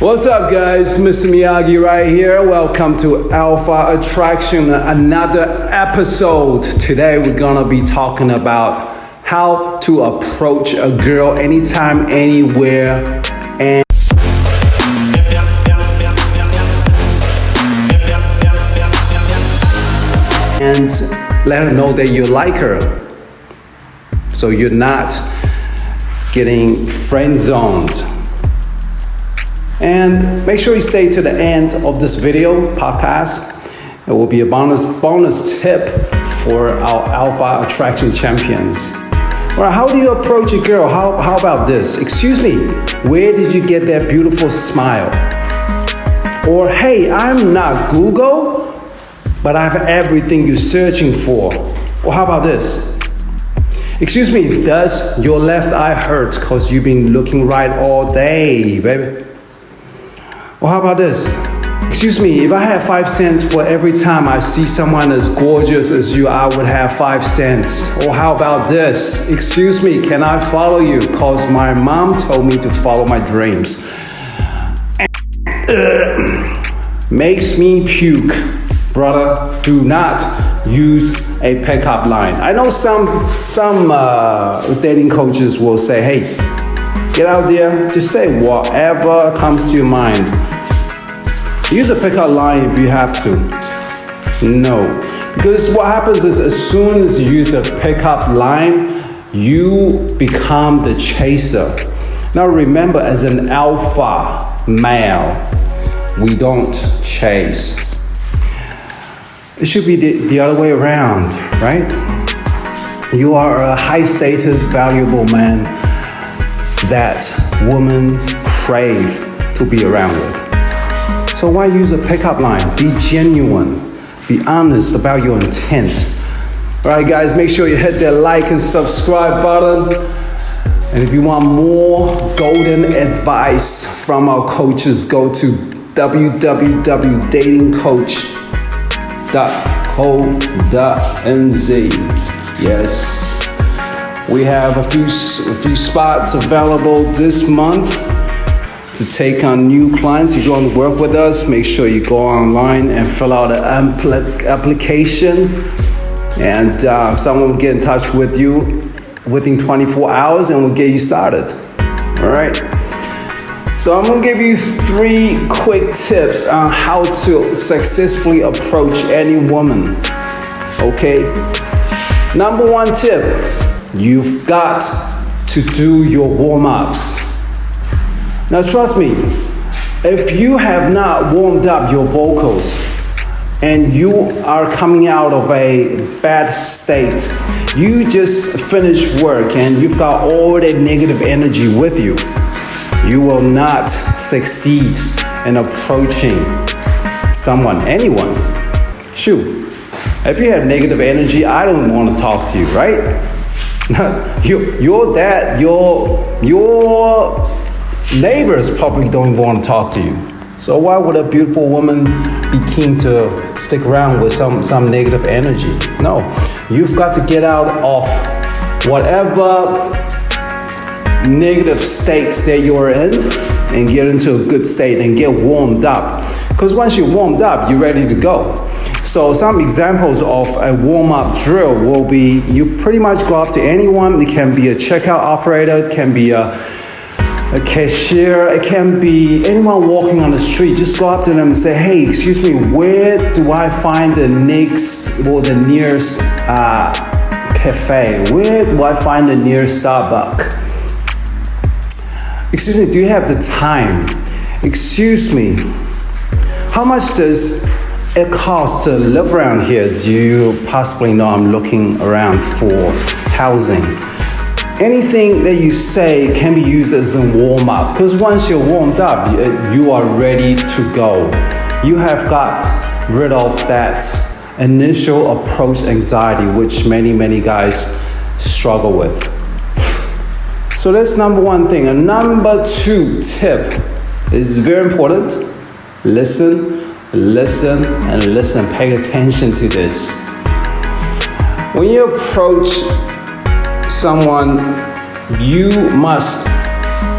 What's up, guys? Mr. Miyagi right here. Welcome to Alpha Attraction, another episode. Today we're gonna be talking about how to approach a girl anytime, anywhere, and let her know that you like her. So you're not getting friend zoned. And make sure you stay to the end of this video podcast. It will be a bonus tip for our Alpha Attraction champions. Well, how do you approach a girl? How about this? Excuse me, where did you get that beautiful smile? Or, hey, I'm not Google, but I have everything you're searching for. Or how about this? Excuse me, does your left eye hurt because you've been looking right all day, baby? Well, how about this? Excuse me, if I had 5 cents for every time I see someone as gorgeous as you, I would have 5 cents. Or how about this? Excuse me, can I follow you? Because my mom told me to follow my dreams. Makes me puke. Brother, do not use a pickup line. I know some dating coaches will say, hey, get out there, just say whatever comes to your mind. Use a pickup line if you have to. No, because what happens is as soon as you use a pickup line, you become the chaser. Now remember, as an alpha male, we don't chase. It should be the other way around, right? You are a high status, valuable man that women crave to be around with. So why use a pickup line? Be genuine. Be honest about your intent. All right, guys, make sure you hit that like and subscribe button. And if you want more golden advice from our coaches, go to www.datingcoach.co.nz. Yes, we have a few spots available this month to take on new clients. If you want to work with us, make sure you go online and fill out an application, and someone will get in touch with you within 24 hours and we'll get you started. All right. So I'm gonna give you 3 quick tips on how to successfully approach any woman. Okay. Number 1 tip, you've got to do your warm-ups. Now trust me, if you have not warmed up your vocals and you are coming out of a bad state, you just finished work and you've got all that negative energy with you, you will not succeed in approaching anyone. Shoot, if you have negative energy, I don't want to talk to you, right? Your neighbors probably don't even want to talk to you. So why would a beautiful woman be keen to stick around with some negative energy? No, you've got to get out of whatever negative states that you're in and get into a good state and get warmed up. Because once you're warmed up, you're ready to go. So some examples of a warm-up drill will be, you pretty much go up to anyone. It can be a checkout operator, it can be a cashier, it can be anyone walking on the street. Just go up to them and say, hey, excuse me, where do I find the nearest cafe? Where do I find the nearest Starbucks? Excuse me, do you have the time? Excuse me, how much does it cost to live around here? Do you possibly know I'm looking around for housing? Anything that you say can be used as a warm-up, because once you're warmed up, you are ready to go. You have got rid of that initial approach anxiety, which many guys struggle with. So that's number 1 thing. And number 2 tip is very important. Listen. Pay attention to this. When you approach someone, you must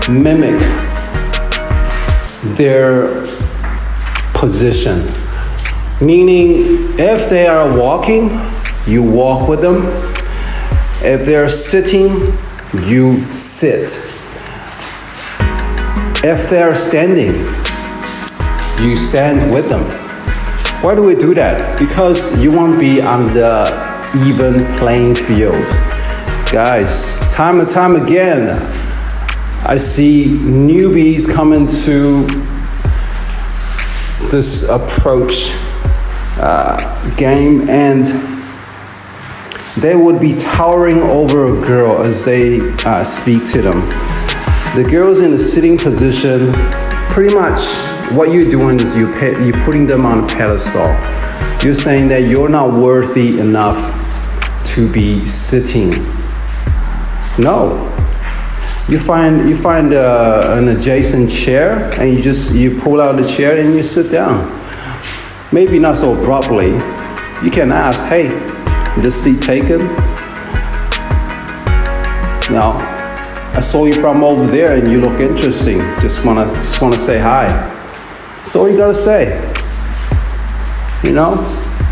mimic their position. Meaning, if they are walking, you walk with them. If they're sitting, you sit. If they're standing, you stand with them. Why do we do that? Because you want to be on the even playing field. Guys, time and time again, I see newbies come into this approach game, and they would be towering over a girl as they speak to them. The girl's in a sitting position. Pretty much what you're doing is you're putting them on a pedestal. You're saying that you're not worthy enough to be sitting. No. You find an adjacent chair, and you pull out the chair and you sit down. Maybe not so abruptly. You can ask, hey, this seat taken? No. I saw you from over there and you look interesting. Just wanna say hi. That's all you gotta say. You know?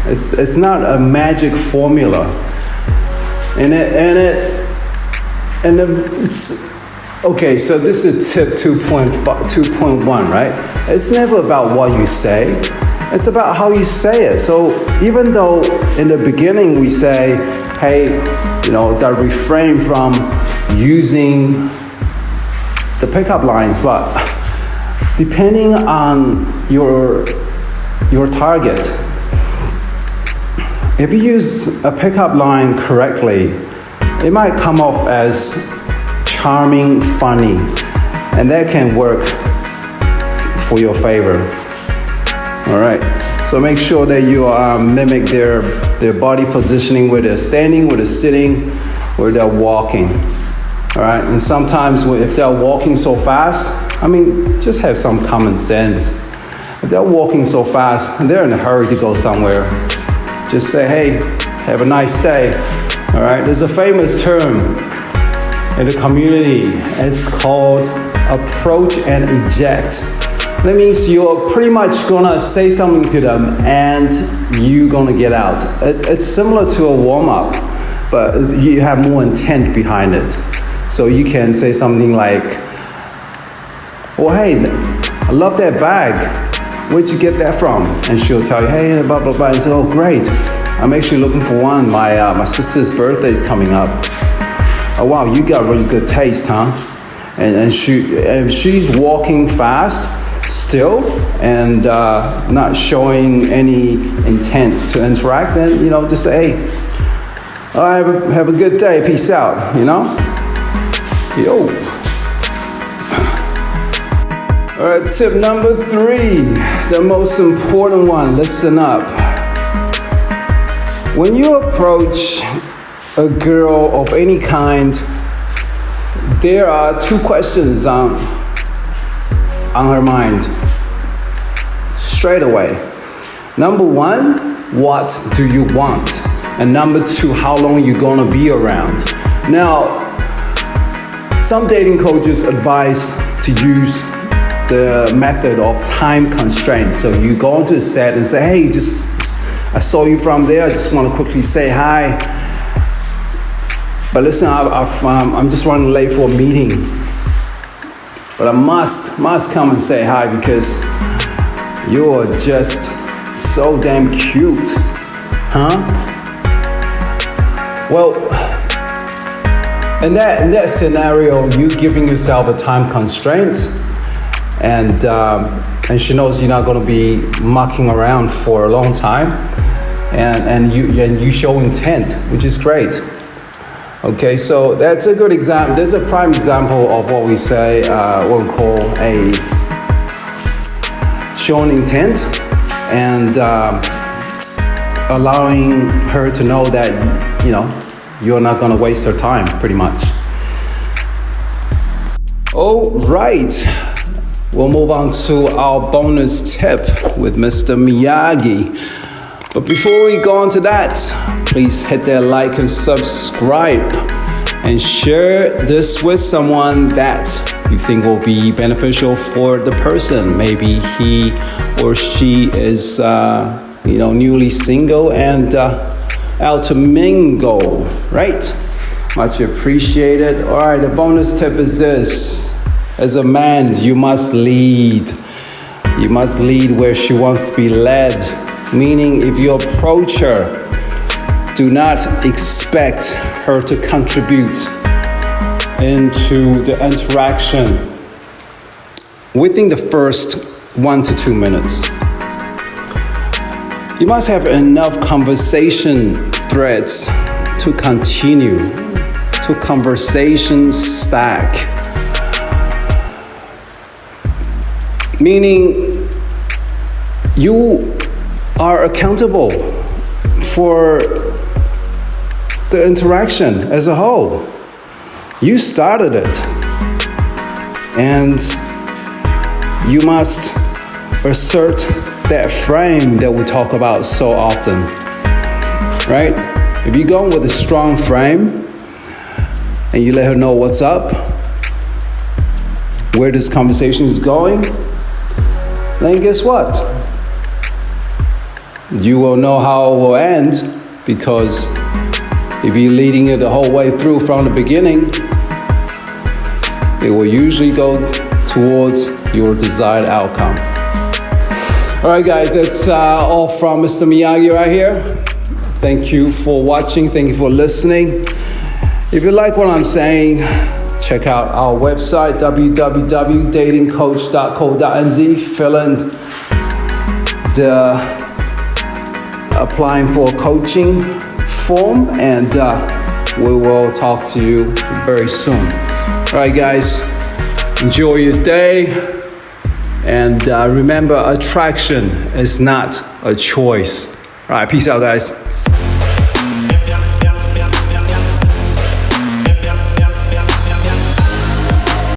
It's not a magic formula. Okay, so this is tip 2.1, right? It's never about what you say. It's about how you say it. So even though in the beginning we say, hey, that refrain from using the pickup lines, but depending on your target, if you use a pickup line correctly, it might come off as charming, funny, and that can work for your favor. All right, so make sure that you mimic their body positioning, where they're standing, where they're sitting, where they're walking. All right, and sometimes if they're walking so fast, just have some common sense. If they're walking so fast and they're in a hurry to go somewhere, just say, hey, have a nice day. All right, there's a famous term in the community. It's called approach and eject. That means you're pretty much gonna say something to them and you're gonna get out. It's similar to a warm-up, but you have more intent behind it. So you can say something like, well, hey, I love that bag. Where'd you get that from? And she'll tell you, hey, blah, blah, blah. And say, oh, great. I'm actually looking for one. My sister's birthday is coming up. Oh, wow, you got really good taste, huh? And she's walking fast still and not showing any intent to interact, then, just say, hey, have a good day. Peace out, Yo. All right, tip number 3, the most important one. Listen up. When you approach a girl of any kind, there are 2 questions on her mind straight away. Number 1, what do you want? And number 2, how long are you gonna be around? Now, some dating coaches advise to use the method of time constraints. So you go into a set and say, hey, I saw you from there. I just want to quickly say hi. But listen, I'm just running late for a meeting. But I must come and say hi because you're just so damn cute, huh? Well, in that scenario, you're giving yourself a time constraint, and she knows you're not going to be mucking around for a long time, and you show intent, which is great. Okay, so that's a good example. There's a prime example of what we say, what we call a showing intent, and allowing her to know that you're not going to waste her time, pretty much. All right, we'll move on to our bonus tip with Mr. Miyagi. But before we go on to that, please hit that like and subscribe and share this with someone that you think will be beneficial for the person. Maybe he or she is, newly single and out to mingle, right? Much appreciated. All right, the bonus tip is this. As a man, you must lead. You must lead where she wants to be led. Meaning, if you approach her, do not expect her to contribute into the interaction within the first 1 to 2 minutes. You must have enough conversation threads to continue, to conversation stack. Meaning, you are accountable for the interaction as a whole. You started it. And you must assert that frame that we talk about so often, right? If you're going with a strong frame and you let her know what's up, where this conversation is going, then guess what? You will know how it will end, because if you're leading it the whole way through from the beginning, it will usually go towards your desired outcome. All right, guys, that's all from Mr. Miyagi right here. Thank you for watching. Thank you for listening. If you like what I'm saying, check out our website, www.datingcoach.co.nz. Fill in the applying for a coaching form, and we will talk to you very soon. All right, guys, enjoy your day. And remember, attraction is not a choice. All right, peace out, guys.